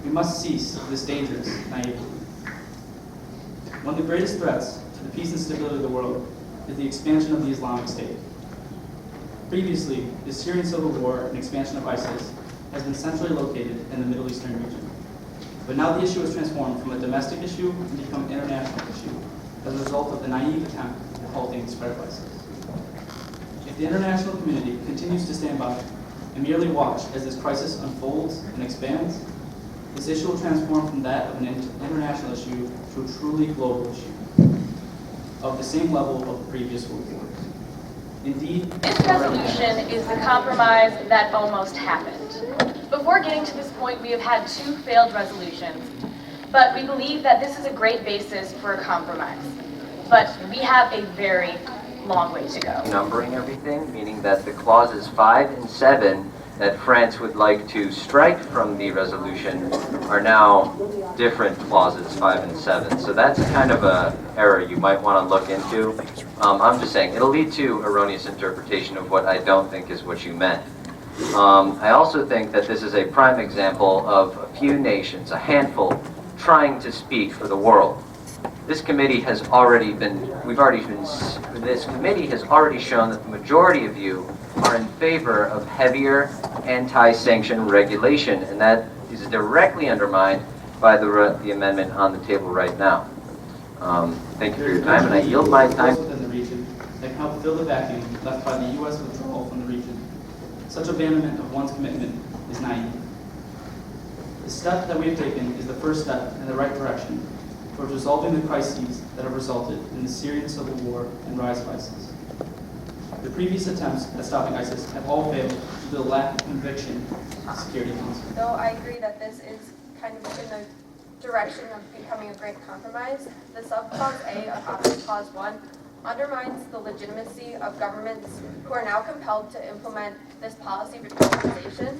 We must cease this dangerous naivety. One of the greatest threats to the peace and stability of the world is the expansion of the Islamic State. Previously, the Syrian civil war and expansion of ISIS has been centrally located in the Middle Eastern region. But now the issue has transformed from a domestic issue and become an international issue as a result of the naive attempt at halting the spread of ISIS. If the international community continues to stand by and merely watch as this crisis unfolds and expands, this issue will transform from that of an international issue to a truly global issue of the same level of the previous world wars. Indeed, this resolution is the compromise that almost happened. Before getting to this point, we have had 2 failed resolutions, but we believe that this is a great basis for a compromise. But we have a very long way to go. Numbering everything, meaning that the clauses 5 and 7 that France would like to strike from the resolution are now different clauses, 5 and 7. So that's kind of a error you might want to look into. I'm just saying, it'll lead to erroneous interpretation of what I don't think is what you meant. I also think that this is a prime example of a few nations, a handful, trying to speak for the world. This committee has already this committee has already shown that the majority of you are in favor of heavier anti-sanction regulation, and that is directly undermined by the amendment on the table right now. Thank you for your time, and I yield my time. Within the region that can help fill the vacuum left by the U.S. withdrawal from the region. Such abandonment of one's commitment is naive. The step that we have taken is the first step in the right direction towards resolving the crises that have resulted in the Syrian civil war and rise of ISIS. The previous attempts at stopping ISIS have all failed due to the lack of conviction of the Security Council. Though I agree that this is kind of in the direction of becoming a great compromise, the subclause A of Option Clause 1 undermines the legitimacy of governments who are now compelled to implement this policy of radicalization.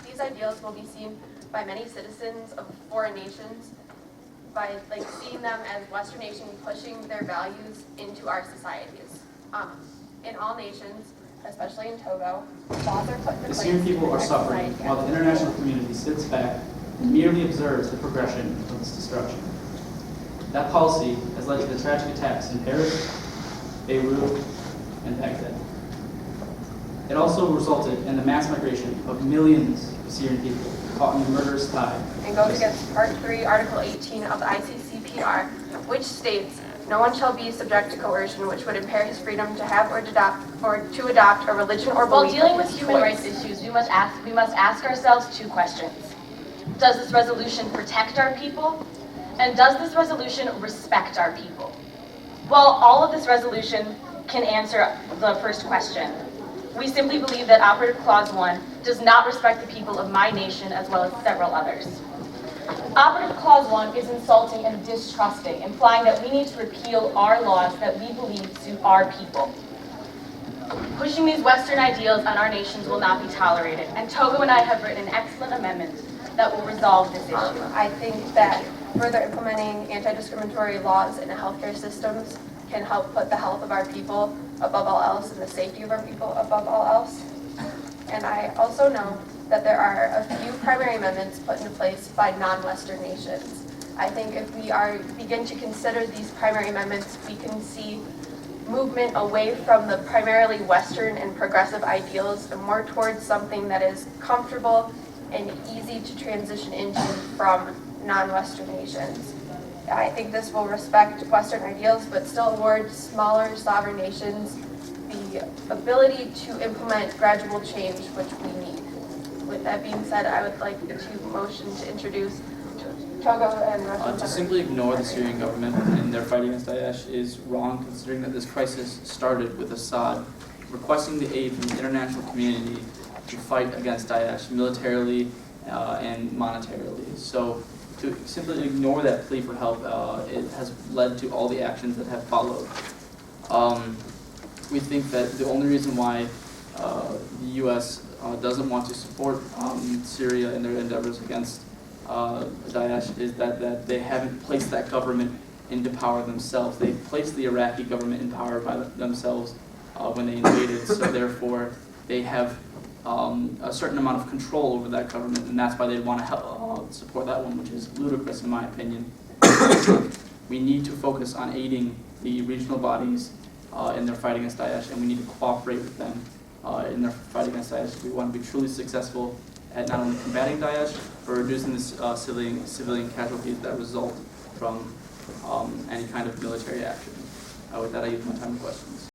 These ideals will be seen by many citizens of foreign nations by seeing them as Western nations pushing their values into our societies. In all nations, especially in Togo, laws are put into place. The Syrian people are suffering while the international community sits back and merely observes the progression of this destruction. That policy has led to the tragic attacks in Paris, Beirut, and Baghdad. It also resulted in the mass migration of millions of Syrian people caught in the murderous tide. And goes against Part 3, Article 18 of the ICCPR, which states, "No one shall be subject to coercion which would impair his freedom to have or to adopt a religion or While belief." dealing with human rights issues, we must ask ourselves 2 questions. Does this resolution protect our people? And does this resolution respect our people? While all of this resolution can answer the first question, we simply believe that Operative Clause 1 does not respect the people of my nation as well as several others. Operative Clause 1 is insulting and distrusting, implying that we need to repeal our laws that we believe suit our people. Pushing these Western ideals on our nations will not be tolerated, and Togo and I have written an excellent amendment that will resolve this issue. I think that further implementing anti-discriminatory laws in the healthcare systems can help put the health of our people above all else and the safety of our people above all else. And I also know that there are a few primary amendments put into place by non-Western nations. I think if we begin to consider these primary amendments, we can see movement away from the primarily Western and progressive ideals and more towards something that is comfortable and easy to transition into from non-Western nations. I think this will respect Western ideals, but still award smaller sovereign nations the ability to implement gradual change, which we need. With that being said, I would like to motion to introduce Togo and Russia. To simply ignore the Syrian government in their fight against Daesh is wrong, considering that this crisis started with Assad requesting the aid from the international community to fight against Daesh militarily and monetarily. So to simply ignore that plea for help, it has led to all the actions that have followed. We think that the only reason why the U.S. Doesn't want to support Syria in their endeavors against Daesh is that they haven't placed that government into power themselves. They placed the Iraqi government in power by themselves when they invaded, so therefore they have a certain amount of control over that government, and that's why they'd want to help support that one, which is ludicrous in my opinion. We need to focus on aiding the regional bodies in their fight against Daesh, and we need to cooperate with them in their fight against Daesh if we want to be truly successful at not only combating Daesh, but reducing the civilian casualties that result from any kind of military action. With that, I use my time for questions.